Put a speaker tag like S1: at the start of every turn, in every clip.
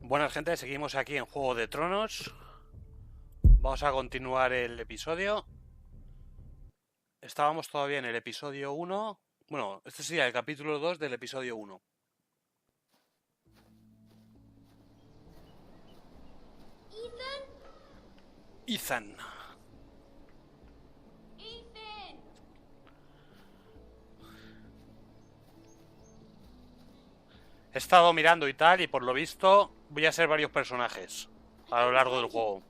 S1: Buenas gente, seguimos aquí en Juego de Tronos. Vamos a continuar el episodio. Estábamos todavía en el episodio 1. Bueno, este sería el capítulo 2 del episodio 1. Ethan. He estado mirando y tal, y por lo visto voy a ser varios personajes a lo largo del juego.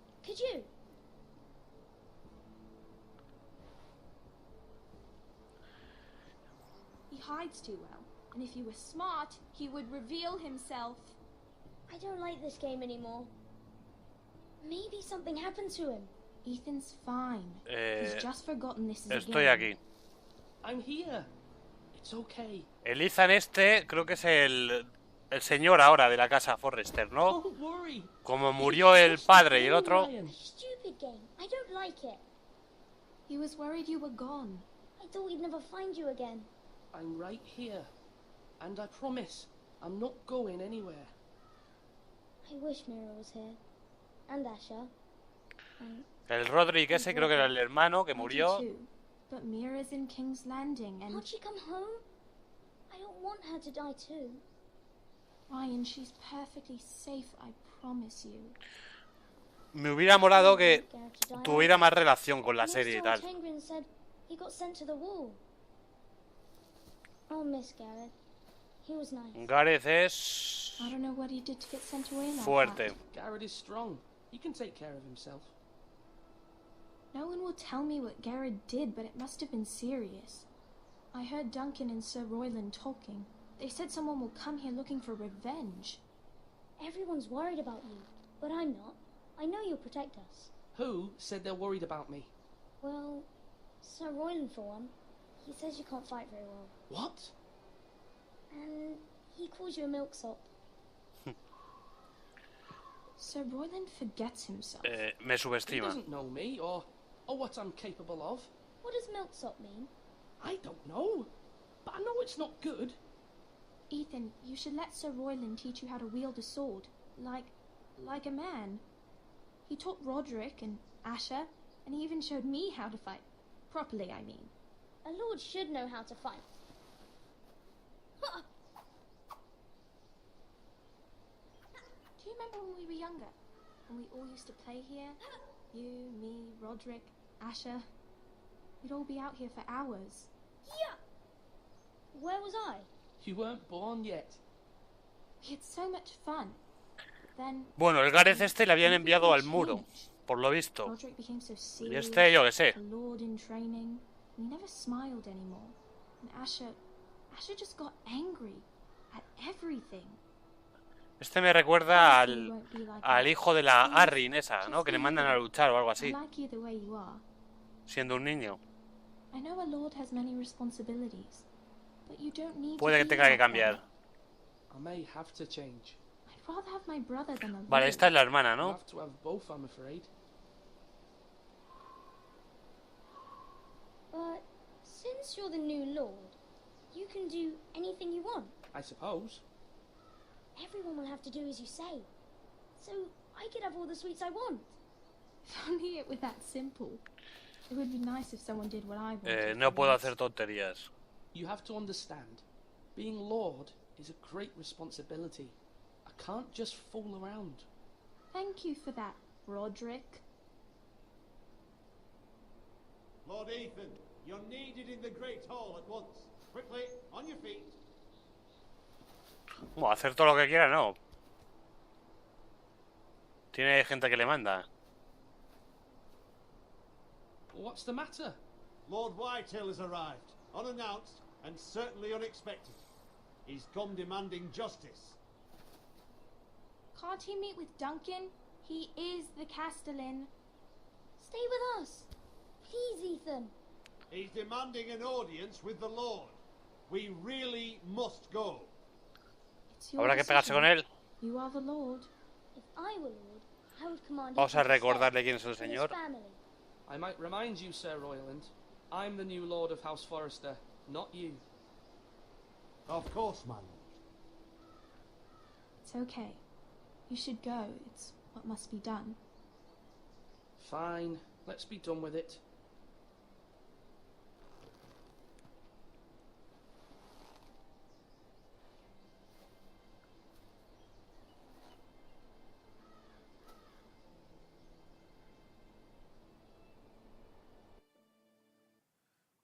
S2: He hides too well, and if he were smart, he would reveal himself.
S3: I don't like this game anymore. Maybe something happened to him.
S2: Ethan's fine. He's just forgotten this is a
S1: Estoy
S2: game.
S1: aquí.
S4: I'm here. It's okay.
S1: El Ethan este creo que es el señor ahora de la casa Forrester, ¿no?
S4: Don't worry.
S1: Como murió el padre y el otro.
S3: Stupid game. I don't like it.
S2: He was worried you were gone.
S3: I thought we'd never find you again.
S4: I'm right here. And I promise, I'm not going anywhere.
S3: I wish Mira was here. And Asha.
S1: El Roderick ese creo que era el hermano que murió.
S2: But Mira's in King's Landing and...
S3: Can't she come home? I don't want her to die too.
S2: Ryan, she's perfectly safe, I promise you.
S1: Me hubiera molado que tuviera más relación con la serie y tal.
S3: He got sent to the wall. I'll miss Gareth. He was nice.
S1: Gareth es
S2: I don't know what he did to get sent away like
S1: fuerte.
S2: that.
S4: Garrett is strong. He can take care of himself.
S2: No one will tell me what Garrett did, but it must have been serious. I heard Duncan and Sir Royland talking. They said someone will come here looking for revenge.
S3: Everyone's worried about you, but I'm not. I know you'll protect us.
S4: Who said they're worried about me?
S3: Well, Sir Royland for one. He says you can't fight very well.
S4: What?
S3: And he calls you a milksop.
S2: Sir Royland forgets himself.
S1: Me
S4: He
S1: subestima.
S4: doesn't know me or what I'm capable of.
S3: What does milksop mean?
S4: I don't know. But I know it's not good.
S2: Ethan, you should let Sir Royland teach you how to wield a sword. Like a man. He taught Roderick and Asha, and he even showed me how to fight. Properly, I mean.
S3: A lord should know how to fight.
S2: Do you remember when we were younger? When we all used to play here? You, me, Roderick, Asha. We'd all be out here for hours.
S3: Yeah! Where was I?
S4: You weren't born yet.
S2: We had so much fun. Then
S1: Bueno, el Gareth este le habían enviado al muro, por lo visto.
S2: Roderick became so
S1: Y
S2: serious.
S1: este yo que sé.
S2: A lord in training. He never smiled anymore. And Asha just got angry at everything.
S1: Este me recuerda al hijo de la Arryn esa, ¿no? Que le mandan a luchar o algo
S2: I
S1: así,
S2: like you the way you are.
S1: siendo un niño.
S2: I know a lord has many responsibilities, but you don't need
S1: Puede que
S2: to be
S1: tenga que
S2: like
S1: cambiar.
S4: I may have to change.
S2: that. I'd rather have my brother than a lord.
S1: Vale, esta es la hermana,
S4: I'll
S1: ¿no?
S4: have to have both, I'm afraid.
S3: But since you're the new lord, you can do anything you want.
S4: I suppose.
S3: Everyone will have to do as you say. So I could have all the sweets I want.
S2: If only it were that simple. It would be nice if someone did what I wanted.
S1: No
S2: for
S1: puedo
S2: once.
S1: hacer tonterías.
S4: You have to understand. Being Lord is a great responsibility. I can't just fool around.
S2: Thank you for that, Roderick.
S5: Lord Ethan, you're needed in the Great Hall at once. Quickly, on your feet.
S1: Bueno, hacer todo lo que quiera, no. Tiene gente que le manda.
S4: What's the matter?
S5: Lord Whitetail has arrived, unannounced and certainly unexpected. He's come demanding justice.
S2: Can't he meet with Duncan? He is the Castellan.
S3: Stay with us. Please, Ethan.
S5: He's demanding an audience with the Lord. We really must go.
S2: It's your
S1: Habrá que pegarse
S2: decision.
S1: con él.
S2: You are the Lord.
S3: If I were lord, I would command
S1: Vamos a
S3: Ethan to
S1: recordarle
S3: stay
S1: quién es el
S3: with his
S1: señor.
S3: family.
S4: I might remind you, Sir Royland, I'm the new Lord of House Forrester, not you.
S5: Of course, my lord.
S2: It's okay. You should go. It's what must be done.
S4: Fine, let's be done with it.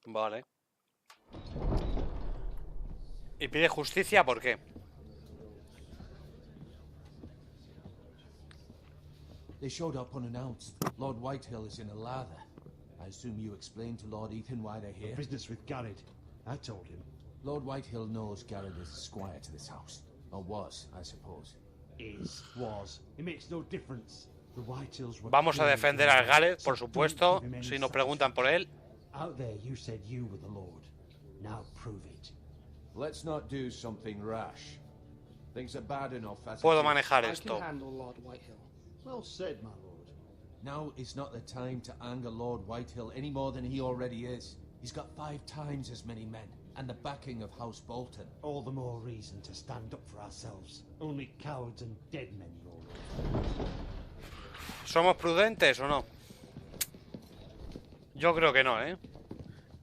S1: Vale. ¿Y pide justicia por qué?
S6: They showed up unannounced. Lord Whitehill is in a lather. I assume you explained to Lord Ethan why they're here?
S5: Business with Garrett. I told him.
S6: Lord Whitehill knows Garrett is squire to this house. Or was, I suppose.
S5: Was. It makes no difference. The Whitehills were...
S1: Vamos a defender al Garrett, por supuesto, si nos preguntan por él.
S5: Out there you said you were the Lord. Now prove it.
S6: Let's not do something rash. Things are bad enough as
S1: Puedo
S6: it is.
S1: manejar
S4: I
S1: esto.
S4: can handle Lord Whitehill.
S5: Well said, my lord.
S6: Now is not the time to anger Lord Whitehill any more than he already is. He's got 5 times as many men, and the backing of House Bolton.
S5: All the more reason to stand up for ourselves. Only cowards and dead men, your lord.
S1: ¿Somos prudentes o no? Yo creo que no, ¿eh?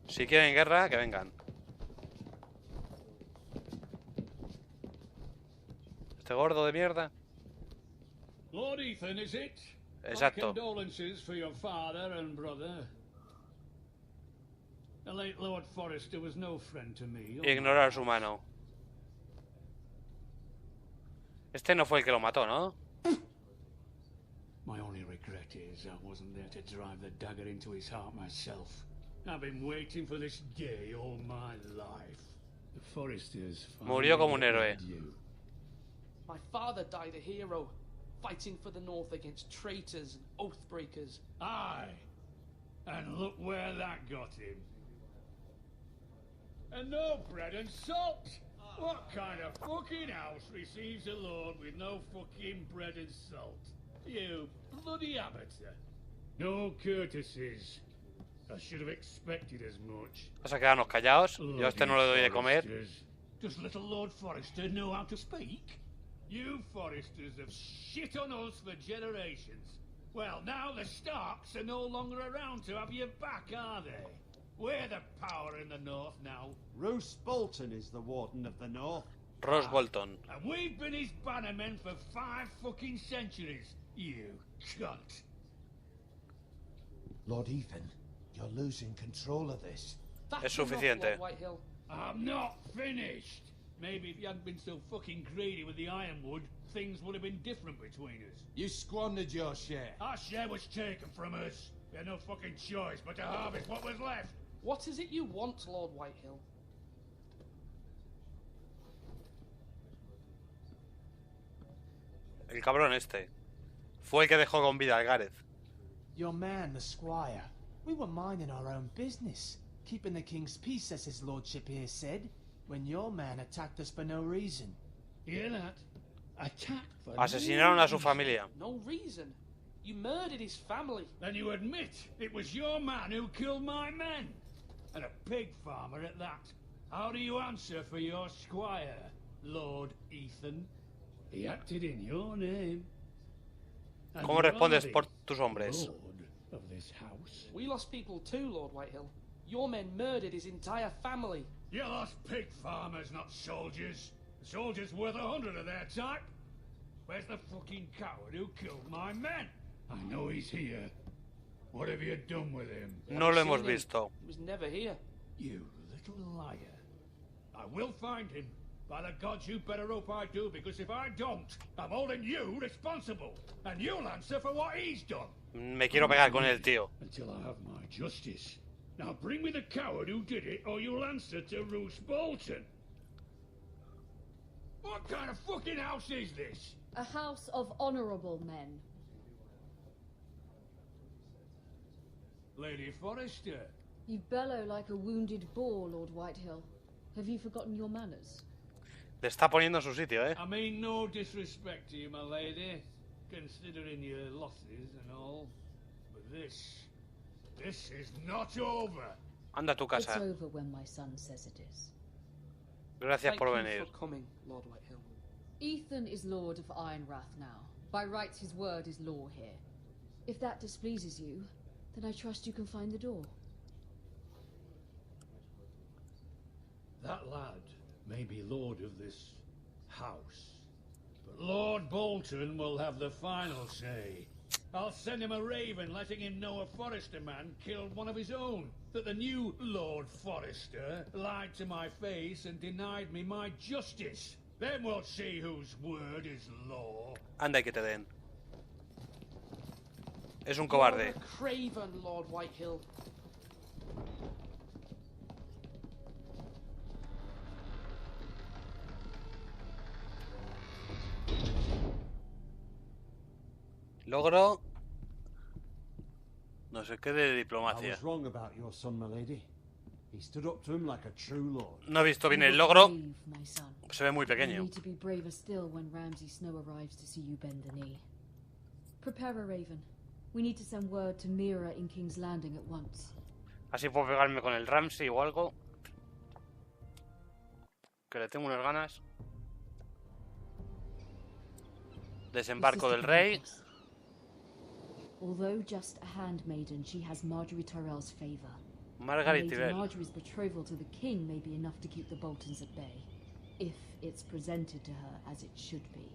S1: Si quieren guerra, que vengan. Este gordo de mierda.
S7: Lord Ethan, is it?
S1: Exacto.
S7: My condolences for your father and brother. The late Lord Forrester was no friend to me.
S1: Ignorar su mano. Este no fue el que lo mató, ¿no?
S7: My only regret is I wasn't there to drive the dagger into his heart myself. I've been waiting for this day all my life. The Forresters
S1: Murió como un héroe.
S4: My father died a hero, fighting for the North against traitors and oath breakers.
S7: Aye. And look where that got him. And no bread and salt. What kind of fucking house receives a lord with no fucking bread and salt? You bloody amateur. No courtesies. I should have expected as much.
S1: Vamos a quedarnos callados. Yo a este no le doy de comer.
S7: Does little Lord Forrester know how to speak? You Forresters have shit on us for generations. Well, now the Starks are no longer around to have your back, are they? We're the power in the North now.
S5: Roose Bolton is the Warden of the North.
S1: Ross Bolton.
S7: And we've been his bannermen for 5 fucking centuries. You cunt.
S6: Lord Ethan, you're losing control of this.
S4: That's
S1: Es
S4: enough,
S1: suficiente.
S4: Lord Whitehill.
S7: I'm not finished. Maybe if you hadn't been so fucking greedy with the ironwood, things would have been different between us.
S6: You squandered your share.
S7: Our share was taken from us. We had no fucking choice but to harvest what was left.
S4: What is it you want, Lord Whitehill?
S1: El cabrón este. Fue el que dejó con vida al Gareth.
S8: Your man, the squire. We were minding our own business, keeping the king's peace, as his lordship here said, when your man attacked us for no reason.
S7: Hear that? Attacked for
S1: Asesinaron a su familia.
S4: No reason. You murdered his family.
S7: Then you admit it was your man who killed my men. And a pig farmer at that. How do you answer for your squire, Lord Ethan? He acted in your name. And
S1: ¿Cómo
S7: you
S1: respondes
S7: are
S1: por
S7: the
S1: tus hombres?
S7: Lord of this house.
S4: We lost people too, Lord Whitehill. Your men murdered his entire family.
S7: You lost pig farmers, not soldiers. The soldiers worth 100 of their type. Where's the fucking coward who killed my men? I know he's here. What have you done with him?
S1: No lo
S4: Seen
S1: hemos
S4: him.
S1: visto.
S4: He was never here.
S7: You little liar. I will find him. By the gods, you better hope I do, because if I don't, I'm holding you responsible. And you'll answer for what he's done.
S1: Me quiero pegar con el tío.
S7: Until I have my justice. Now bring me the coward who did it, or you'll answer to Roose Bolton. What kind of fucking house is this?
S9: A house of honourable men.
S7: Lady Forrester.
S9: You bellow like a wounded boar, Lord Whitehill. Have you forgotten your manners?
S1: Le está poniendo en su sitio, ¿eh?
S7: I mean no disrespect to you, my lady, considering your losses and all. But this is not over.
S1: Anda a tu
S9: It's
S1: casa.
S9: over when my son says it is.
S1: Gracias
S4: Thank
S1: por
S4: you
S1: venir.
S4: for coming, Lord Whitehill.
S9: Ethan is Lord of Ironrath now. By rights, his word is law here. If that displeases you, then I trust you can find the door.
S7: That lad may be lord of this house, but Lord Bolton will have the final say. I'll send him a raven letting him know a Forrester man killed one of his own, that the new Lord Forrester lied to my face and denied me my justice. Then we'll see whose word is law.
S1: Anda y que te den. Es un cobarde.
S4: You're a craven, Lord Whitehill.
S1: Logro... no sé qué de
S5: I
S1: diplomacia.
S5: was wrong about your son, my lady. He stood up to him like a true lord.
S1: No he visto bien el
S9: You
S1: logro.
S9: were brave, my son.
S1: Se ve muy
S9: You
S1: pequeño.
S9: need to be braver still when Ramsay Snow arrives to see you bend the knee. Prepare a raven. We need to send word to Mira in King's Landing at once.
S1: Así puedo pegarme con el Ramsay o algo. Que le tengo unas ganas. Desembarco del rey.
S9: Although just a handmaiden, she has Marjorie Tyrell's favor.
S1: Margaret
S9: Lady
S1: Tyrell.
S9: Marjorie's betrothal to the king may be enough to keep the Boltons at bay, if it's presented to her as it should be.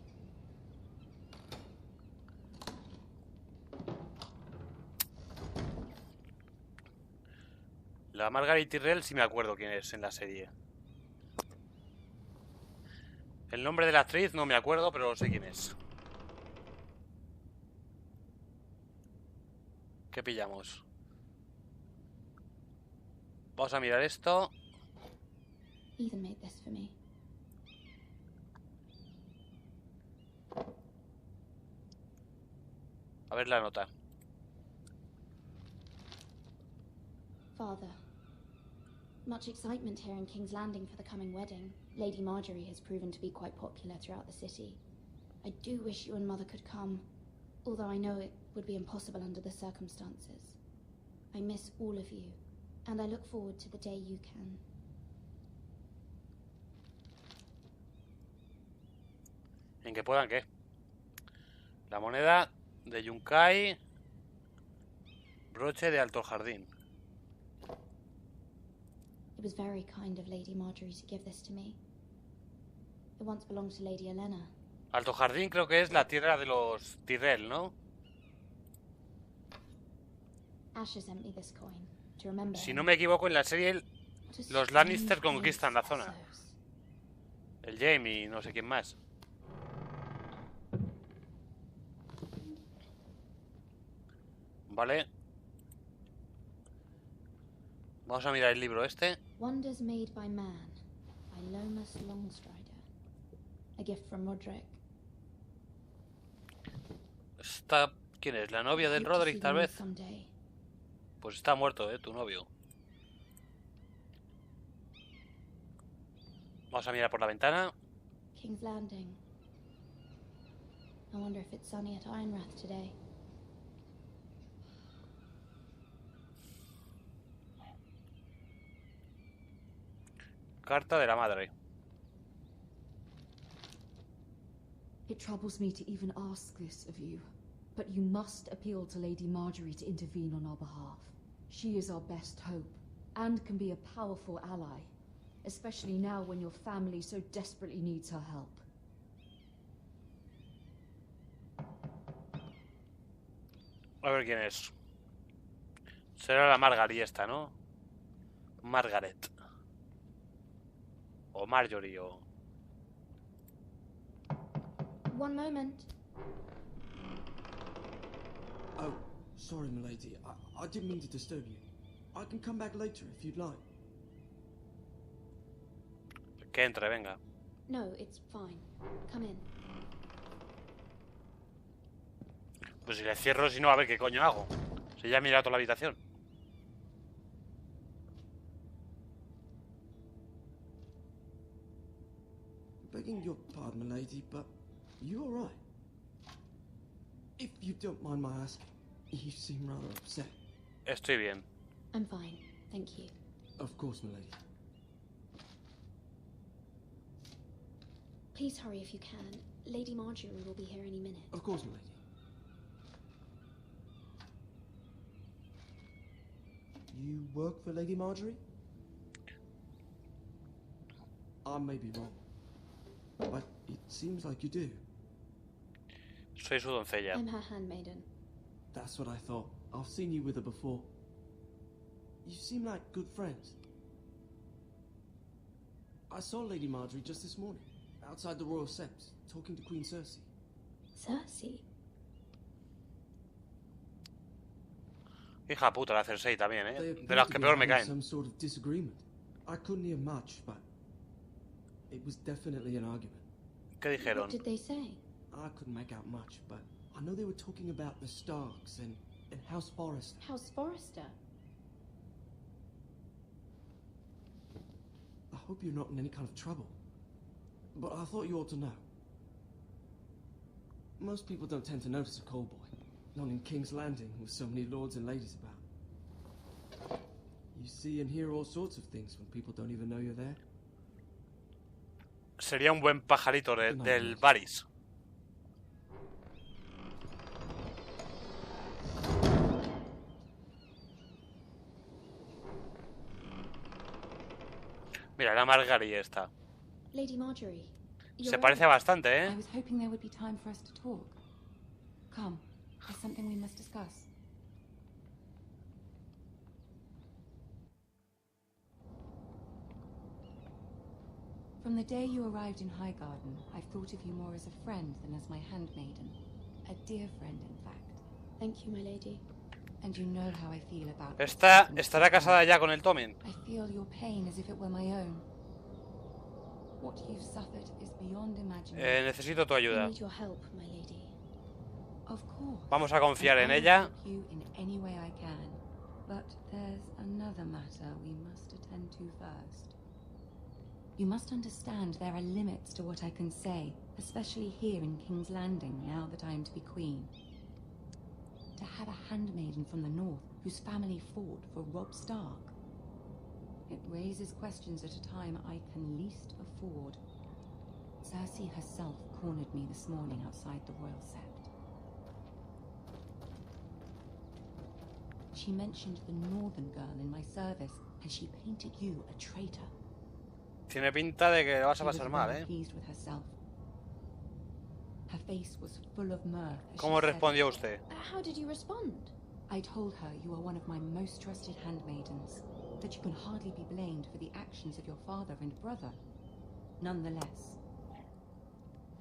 S1: La Margaret Tyrell sí me acuerdo quién es en la serie. El nombre de la actriz no me acuerdo, pero sé quién es. ¿Qué pillamos? Vamos a mirar esto.
S2: Ethan made this for me.
S1: A ver la nota.
S2: Father, much excitement here in King's Landing for the coming wedding. Lady Marjorie has proven to be quite popular throughout the city. I do wish you and Mother could come, although I know it would be impossible under the circumstances. I miss all of you, and I look forward to the day you can.
S1: ¿En que puedan qué? La moneda de Yunkai. Broche de Alto Jardín.
S2: It was very kind of Lady Marjorie to give this to me. It once belonged to Lady Elena.
S1: Alto Jardín creo que es la tierra de los Tyrell, ¿no?
S2: Asher sent me this coin to remember
S1: Si
S2: him.
S1: no me equivoco, en la serie
S2: What a
S1: los
S2: strange
S1: Lannister
S2: place
S1: conquistan la zona.
S2: Essos.
S1: El Jaime y no sé quién más. Vale. Vamos a mirar el libro este.
S2: Wonders Made by Man by Lomas Longstrider. A gift from Roderick.
S1: Esta... ¿Quién es? ¿La novia del
S2: Hope to
S1: Roderick,
S2: see
S1: tal
S2: them
S1: vez?
S2: someday.
S1: Pues está muerto, tu novio. Vamos a mirar por la ventana.
S2: King's Landing. I wonder if it's sunny at Ironrath today.
S1: Carta de la madre.
S9: It troubles me to even ask this of you, but you must appeal to Lady Marjorie to intervene on our behalf. She is our best hope, and can be a powerful ally, especially now when your family so desperately needs her help.
S1: A ver quién es. Será la Margaret esta, ¿no? Margaret. O Marjorie o...
S2: One moment.
S10: Oh, sorry, milady. I didn't mean to disturb you. I can come back later if you'd like.
S1: Que entre, venga.
S2: No, it's fine. Come in.
S1: Pues si le cierro, si no, a ver qué coño hago. Si ya he mirado toda la habitación.
S10: Begging your pardon, milady, but you all right? If you don't mind my asking, you seem rather upset.
S1: Estoy bien.
S2: I'm fine, thank you.
S10: Of course, milady.
S3: Please hurry if you can. Lady Marjorie will be here any minute.
S10: Of course, my lady. You work for Lady Marjorie? I may be wrong, but it seems like you do.
S1: Soy su doncella.
S3: I'm her handmaiden.
S10: That's what I thought. I've seen you with her before. You seem like good friends. I saw Lady Marjorie just this morning, outside the Royal Sept, talking to Queen Cersei.
S3: Cersei?
S1: Hija puta, la Cersei también,
S10: They
S1: ¿eh?
S10: appear
S1: De las
S10: to
S1: que
S10: be
S1: peor me
S10: having
S1: caen.
S10: some sort of disagreement. I couldn't hear much, but it was definitely an argument.
S1: ¿Qué dijeron?
S3: What did they say?
S10: I couldn't make out much, but I know they were talking about the Starks and House Forrester.
S3: House Forrester?
S10: I hope you're not in any kind of trouble, but I thought you ought to know. Most people don't tend to notice a call boy, not in King's Landing with so many lords and ladies about. You see and hear all sorts of things when people don't even know you're there.
S1: Sería un buen pajarito del Varys. Mira, la Margaery esta.
S3: Lady Marjorie.
S1: Se parece bastante,
S9: I
S1: ¿eh?
S9: was hoping there would be time for us to talk. Come, there's something we must discuss. From the day you arrived in Highgarden, I've thought of you more as a friend than as my handmaiden. A dear friend, in fact.
S3: Thank you, my lady.
S9: And you know how I feel about
S1: Esta estará casada ya con el Tommen.
S9: I feel your pain as if it were my own. What you've suffered is beyond imagining.
S1: Necesito tu
S3: I
S1: ayuda.
S3: need your help, my lady.
S9: Of course.
S1: Vamos a confiar en
S9: I will
S1: ella.
S9: help you in any way I can. But there's another matter we must attend to first. You must understand there are limits to what I can say, especially here in King's Landing, now that I am to be queen. To have a handmaiden from the north whose family fought for Robb Stark. It raises questions at a time I can least afford. Cersei herself cornered me this morning outside the Royal Sept. She mentioned the northern girl in my service, and she painted you a traitor.
S1: Tiene pinta de que vas a
S9: She was
S1: pasar mal,
S9: well
S1: ¿eh?
S9: pleased with herself. Her face was full of mirth as
S1: ¿Cómo
S9: she said,
S1: respondió usted?
S3: How did you respond?
S9: I told her you are one of my most trusted handmaidens, that you can hardly be blamed for the actions of your father and brother. Nonetheless,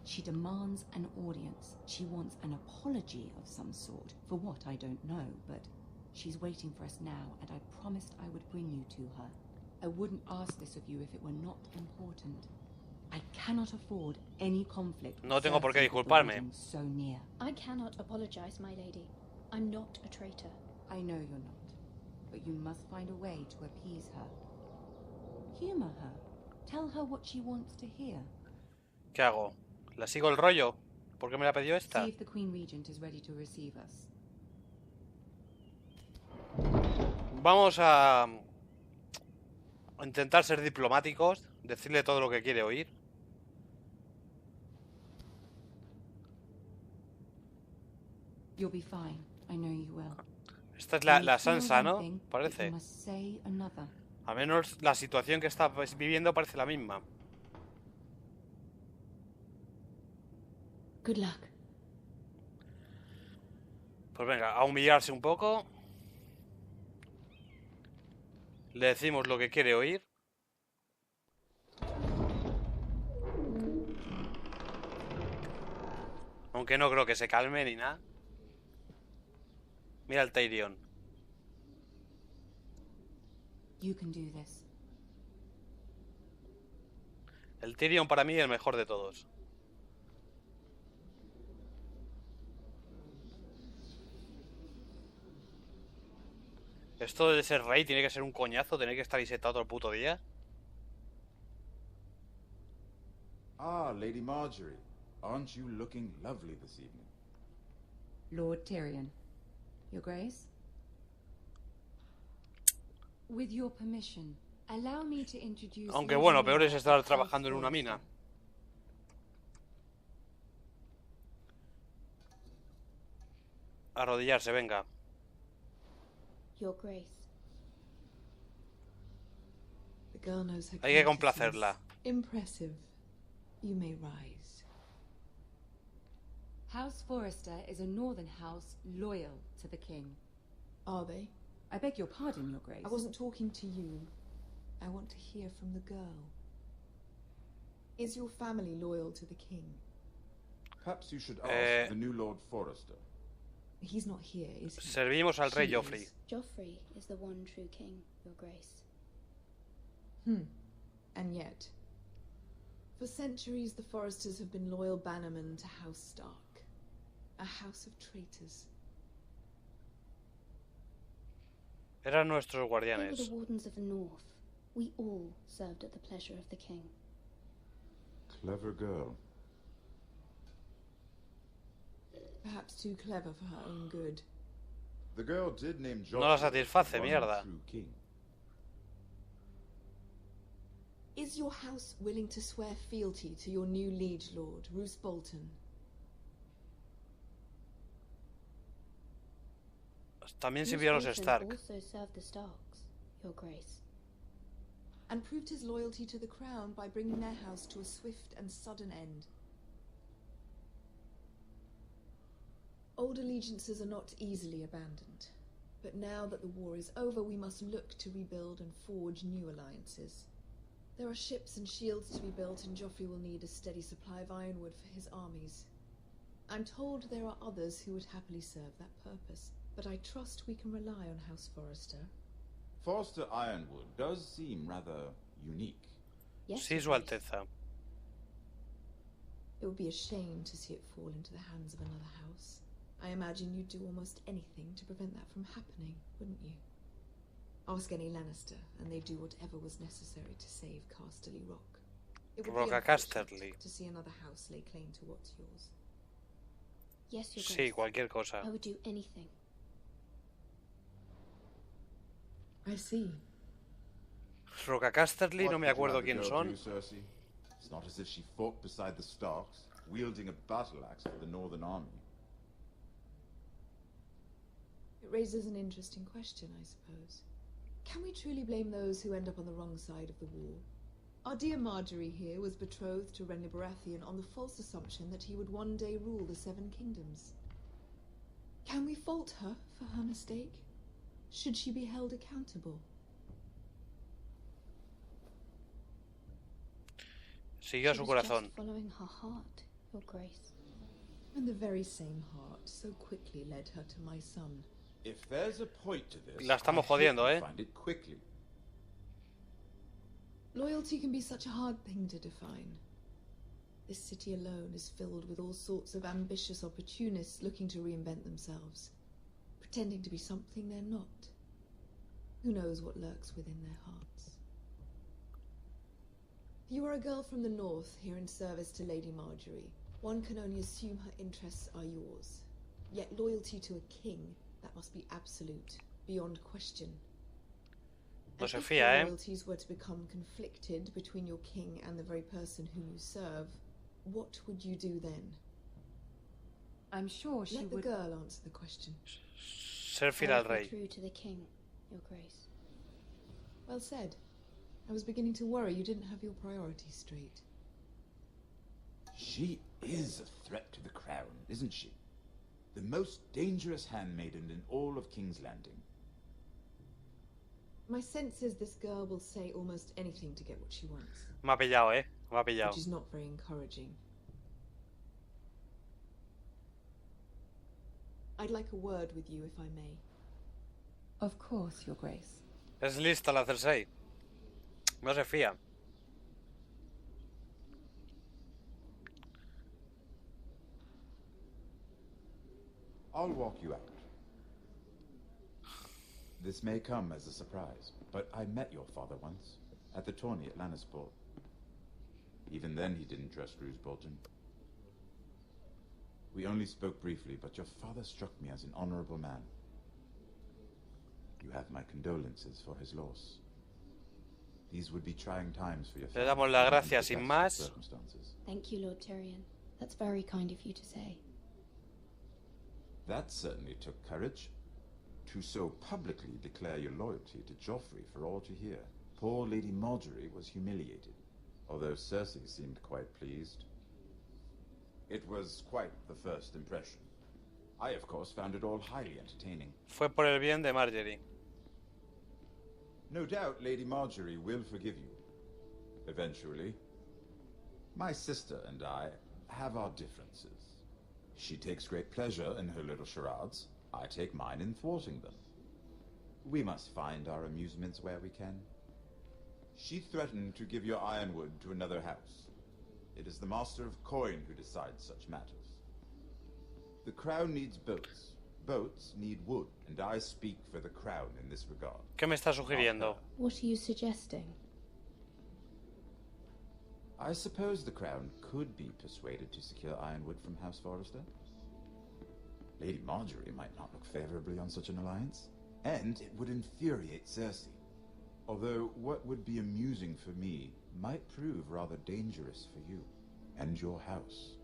S9: she demands an audience. She wants an apology of some sort, for what I don't know, but she's waiting for us now, and I promised I would bring you to her. I wouldn't ask this of you if it were not important. I cannot afford any conflict.
S1: No tengo por qué
S9: Cersei
S1: disculparme.
S9: abiding so near.
S3: I cannot apologize, my lady. I'm not a traitor.
S9: I know you're not, but you must find a way to appease her. Humor her. Tell her what she wants to hear.
S1: ¿Qué hago? ¿La sigo el rollo? ¿Por qué me la pidió esta?
S9: See if the Queen Regent is ready to receive us.
S1: Vamos a intentar ser diplomáticos, decirle todo lo que quiere oír.
S9: You'll be fine. I know you will.
S1: Esta es
S9: When you
S1: la
S9: feel
S1: Sansa,
S9: one
S1: ¿no?
S9: thing, you
S1: Parece.
S9: must say another.
S1: Al menos la situación que está viviendo parece la misma.
S3: Good luck.
S1: Pues venga, a humillarse un poco. Le decimos lo que quiere oír. Aunque no creo que se calme ni nada. Mira el Tyrion.
S9: You can do this.
S1: El Tyrion para mí es el mejor de todos. Esto de ser rey tiene que ser un coñazo, tener que estar ahí sentado todo el puto día.
S11: Ah, Lady Marjorie. Aren't you looking lovely this evening?
S9: Lord Tyrion. Your Grace? With your permission, allow me to introduce...
S1: Aunque bueno, peor es estar trabajando en una mina. Arrodillarse, venga.
S12: Your Grace.
S13: The girl knows her
S1: Hay que
S13: courtesies.
S1: complacerla.
S13: Impressive. You may rise.
S9: House Forrester is a northern house loyal to the king.
S13: Are they?
S9: I beg your pardon, Your Grace.
S13: I wasn't talking to you. I want to hear from the girl. Is your family loyal to the king?
S11: Perhaps you should ask the new Lord Forrester.
S13: He's not here, is he?
S1: Servimos al rey Joffrey.
S12: Joffrey is the one true king, Your Grace.
S13: And yet, for centuries the Forresters have been loyal bannermen to House Stark. A house of traitors.
S1: Eran nuestros
S12: They were
S1: guardianes.
S12: the wardens of the north. We all served at the pleasure of the king.
S11: Clever girl.
S13: Perhaps too clever for her own good.
S11: The girl did name
S1: No la
S11: Joffrey
S1: satisface,
S11: one
S1: mierda.
S11: true king.
S13: Is your house willing to swear fealty to your new liege lord, Roose Bolton?
S1: También
S12: Roose
S1: sirvió a los
S12: Bolton
S1: Stark.
S12: also served the Starks, Your Grace.
S13: And proved his loyalty to the crown by bringing their house to a swift and sudden end. Old allegiances are not easily abandoned. But now that the war is over, we must look to rebuild and forge new alliances. There are ships and shields to be built, and Joffrey will need a steady supply of ironwood for his armies. I'm told there are others who would happily serve that purpose, but I trust we can rely on House Forrester.
S11: Forrester Ironwood does seem rather unique.
S12: Yes,
S1: Sí,
S12: Your
S1: Su
S12: Grace.
S1: Alteza.
S13: It would be a shame to see it fall into the hands of another house. I imagine you'd do almost anything to prevent that from happening, wouldn't you? Ask any Lannister, and they'd do whatever was necessary to save Casterly Rock. It would be
S1: Roca
S13: unfortunate
S1: Casterly.
S13: to see another house lay claim to what's yours.
S12: Yes, Your
S1: Sí,
S12: Grace.
S1: cualquier cosa.
S12: I would do anything.
S13: I see.
S1: Roca Casterly, no
S11: What
S1: me
S11: would you
S1: acuerdo
S11: have the
S1: quiénes
S11: girl
S1: son.
S11: do, Cersei? It's not as if she fought beside the Starks, wielding a battle axe for the Northern Army.
S13: It raises an interesting question, I suppose. Can we truly blame those who end up on the wrong side of the war? Our dear Marjorie here was betrothed to Renly Baratheon on the false assumption that he would one day rule the Seven Kingdoms. Can we fault her for her mistake? Should she be held accountable?
S1: Siguió a
S12: She
S1: su
S12: was
S1: corazón.
S12: just following her heart, Your Grace.
S13: And the very same heart so quickly led her to my son.
S11: If there's a point to this,
S1: La estamos
S11: I hope
S1: jodiendo,
S11: you
S1: ¿eh?
S11: find it quickly.
S13: Loyalty can be such a hard thing to define. This city alone is filled with all sorts of ambitious opportunists looking to reinvent themselves, pretending to be something they're not. Who knows what lurks within their hearts? You are a girl from the north here in service to Lady Marjorie. One can only assume her interests are yours. Yet loyalty to a king, that must be absolute, beyond question.
S1: No
S13: And
S1: se
S13: if
S1: fía,
S13: your
S1: ¿eh?
S13: loyalties were to become conflicted between your king and the very person whom you serve, what would you do then?
S9: I'm sure she
S13: Let the
S9: would...
S13: girl answer the question.
S1: Ser fiel
S12: I
S1: al
S12: would be
S1: rey.
S12: true to the king, Your Grace.
S13: Well said. I was beginning to worry you didn't have your priorities straight.
S11: She is a threat to the crown, isn't she? The most dangerous handmaiden in all of King's Landing.
S13: My sense is this girl will say almost anything to get what she wants,
S1: Me ha pillado, me ha pillado.
S13: which is not very encouraging. I'd like a word with you, if I may.
S9: Of course, Your Grace.
S1: Es lista la Cersei. No se fía.
S11: I'll walk you out. This may come as a surprise, but I met your father once, at the tourney at Lannisport. Even then he didn't trust Roose Bolton. We only spoke briefly, but your father struck me as an honorable man. You have my condolences for his loss. These would be trying times for your
S1: Le
S11: family.
S1: damos las
S11: under
S1: gracias sin
S11: desperate
S1: más.
S11: circumstances.
S12: Thank you, Lord Tyrion. That's very kind of you to say.
S11: That certainly took courage. To so publicly declare your loyalty to Joffrey for all to hear. Poor Lady Marjorie was humiliated, although Cersei seemed quite pleased. It was quite the first impression. I, of course, found it all highly entertaining.
S1: Fue por el bien de Marjorie.
S11: No doubt Lady Marjorie will forgive you. Eventually. My sister and I have our differences. She takes great pleasure in her little charades. I take mine in thwarting them. We must find our amusements where we can. She threatened to give your ironwood to another house. It is the Master of Coin who decides such matters. The crown needs boats. Boats need wood, and I speak for the crown in this regard.
S1: ¿Qué me está sugiriendo?
S12: What are you suggesting?
S11: I suppose the crown could be persuaded to secure ironwood from House Forrester. Lady Marjorie might not look favorably on such an alliance, and it would infuriate Cersei. Although what would be amusing for me might prove rather dangerous for you and your house.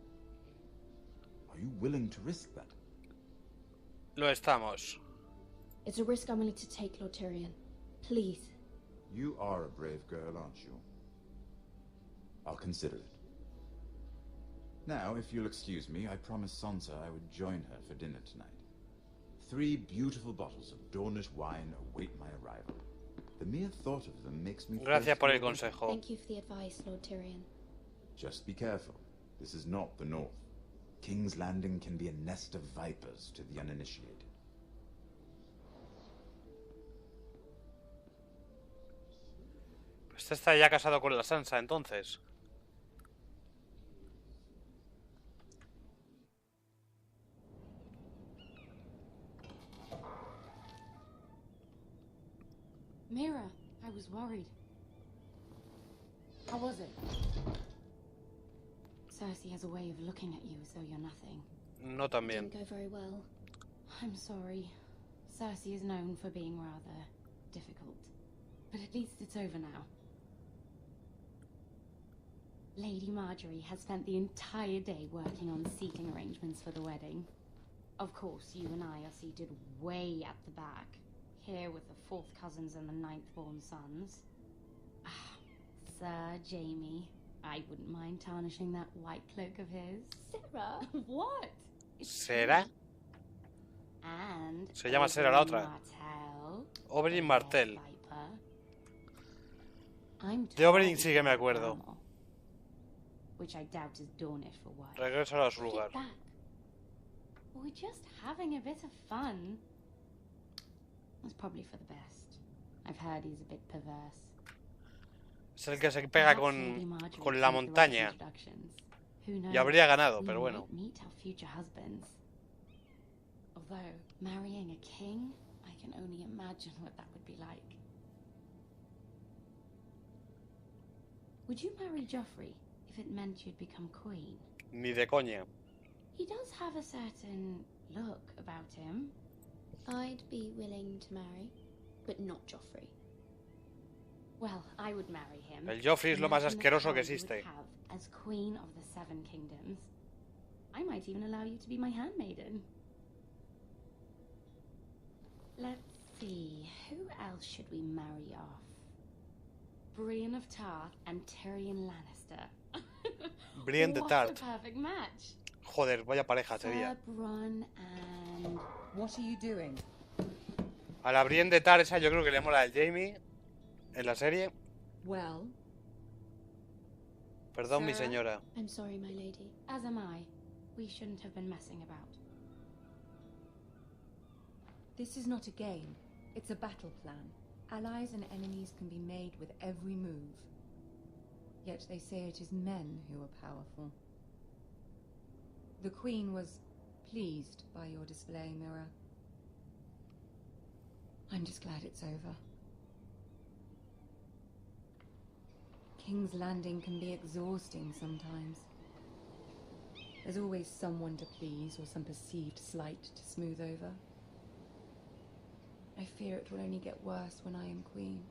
S11: Are you willing to risk that?
S1: Lo estamos.
S12: It's a risk I'm willing to take, Lord Tyrion. Please.
S11: You are a brave girl, aren't you? I'll consider it. Now, if you'll excuse me, I promised Sansa I would join her for dinner tonight. 3 beautiful bottles of Dornish wine await my arrival. The mere thought of them makes me...
S1: Gracias por el consejo.
S12: Thank you for the advice, Lord Tyrion.
S11: Just be careful. This is not the North. King's Landing can be a nest of vipers to the uninitiated.
S1: Este está ya casado con la Sansa, entonces.
S9: Mira, I was worried. How was it? Cersei has a way of looking at you as though you're nothing.
S1: No tan bien.
S12: Didn't go very well.
S9: I'm sorry. Cersei is known for being rather difficult. But at least it's over now. Lady Marjorie has spent the entire day working on seating arrangements for the wedding. Of course, you and I are seated way at the back, here with the 4th cousins and the 9th-born sons. Sir Jaime, I wouldn't mind tarnishing that white cloak of his.
S12: Sarah?
S9: What?
S1: ¿Será?
S9: And
S1: Se llama Sarah la otra.
S9: Martell,
S1: Oberyn Martell.
S9: Viper. I'm
S1: De Oberyn sí que me acuerdo.
S9: Which I doubt is Dornish for what.
S1: Regreso a su lugar.
S9: We're just having a bit of fun. That's probably for the best. I've heard he's a bit perverse.
S1: Es el que se pega con la montaña. Y habría ganado, pero bueno.
S9: Meet our future husbands. Although marrying a king, I can only imagine what that would be like. Would you marry Joffrey if it meant you'd become queen?
S1: Ni de coña.
S9: He does have a certain look about him.
S12: I'd be willing to marry, but not Joffrey.
S9: Well, I would marry him.
S1: El Joffrey es lo más asqueroso que existe.
S9: As queen of the 7 kingdoms. I might even allow you to be my handmaiden. Let's see, who else should we marry off? Brienne of Tarth and Tyrion Lannister.
S1: Brienne de Tarth.
S9: What a perfect match.
S1: Joder, vaya pareja sería.
S9: Bronn and...
S14: What are you doing?
S1: A la Brienne de Tarth esa yo creo que le mola el Jaime en la serie.
S12: Well.
S1: Perdón, mi señora.
S12: I'm sorry, my lady.
S9: As am I. We shouldn't have been messing about.
S14: This is not a game. It's a battle plan. Allies and enemies can be made with every move. Yet they say it is men who are powerful. The Queen was pleased by your display, Mira. I'm just glad it's over. King's Landing can be exhausting sometimes. There's always someone to please or some perceived slight to smooth over. I fear it will only get worse when I am queen.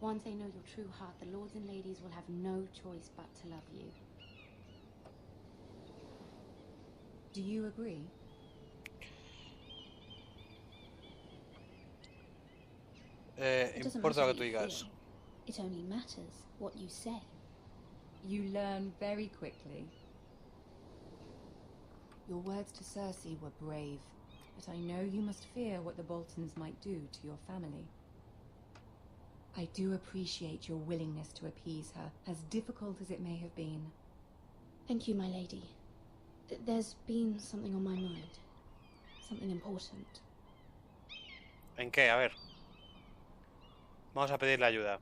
S9: Once they know your true heart, the lords and ladies will have no choice but to love you.
S14: Do you agree?
S2: It doesn't
S1: Importa
S2: matter
S1: lo que tú
S2: what you
S1: digas.
S2: feel. It only matters what you say.
S14: You learn very quickly. Your words to Cersei were brave, but I know you must fear what the Boltons might do to your family. I do appreciate your willingness to appease her, as difficult as it may have been.
S2: Thank you, my lady. There's been something on my mind. Something important.
S1: ¿En qué? A ver. Vamos a pedirle ayuda.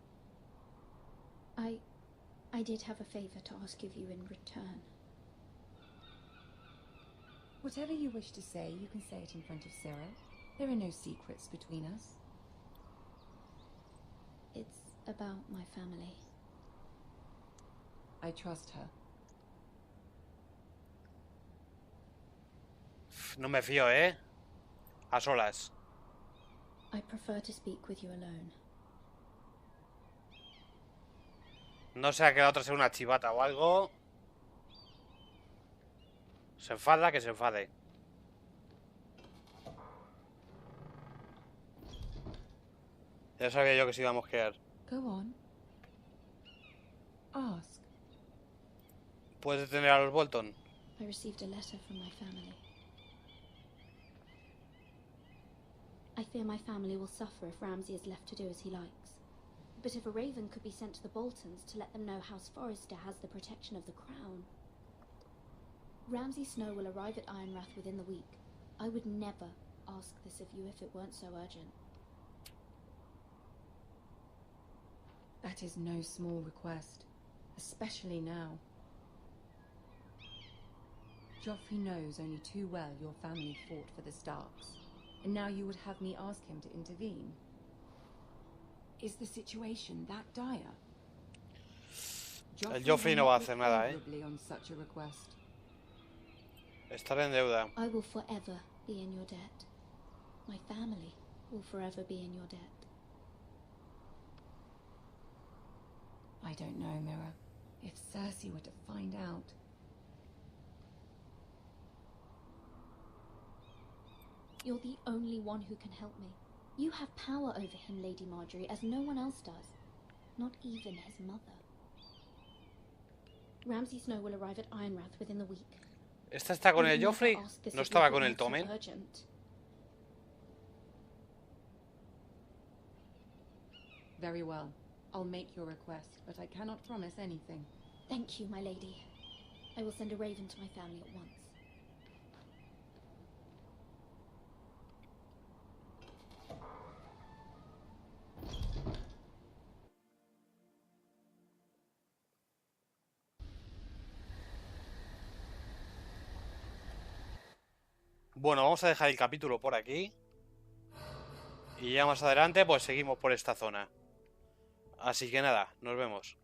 S2: I did have a favor to ask of you in return.
S14: Whatever you wish to say, you can say it in front of Cyril. There are no secrets between us.
S2: It's about my family.
S14: I trust her.
S1: No me fío, ¿eh? A solas.
S2: I prefer to speak with you alone.
S1: No sea que la otra sea una chivata o algo. Se enfada, que se enfade. Ya sabía yo que se iba a mosquear.
S14: Go on. Ask.
S1: ¿Puedes detener a los Bolton?
S2: I received a letter from my family. I fear my family will suffer if Ramsay is left to do as he likes. But if a raven could be sent to the Boltons to let them know House Forrester has the protection of the crown. Ramsay Snow will arrive at Ironrath within the week. I would never ask this of you if it weren't so urgent.
S14: That is no small request, especially now. Joffrey knows only too well your family fought for the Starks, and now you would have me ask him to intervene. Is the situation that dire?
S1: El Joffrey no va a hacer nada, ¿eh?
S14: On such a request.
S1: Estar en deuda.
S2: I will forever be in your debt. My family will forever be in your debt.
S14: I don't know, Mira. If Cersei were to find out...
S2: You're the only one who can help me. You have power over him, Lady Marjorie, as no one else does. Not even his mother. Ramsay Snow will arrive at Ironrath within the week.
S1: ¿Esta está con el Joffrey? ¿No estaba con el Tommen?
S14: Very well. I'll make your request, but I cannot promise anything.
S2: Thank you, my lady. I will send a raven to my family at once.
S1: Bueno, vamos a dejar el capítulo por aquí. Y ya más adelante pues seguimos por esta zona. Así que nada, nos vemos.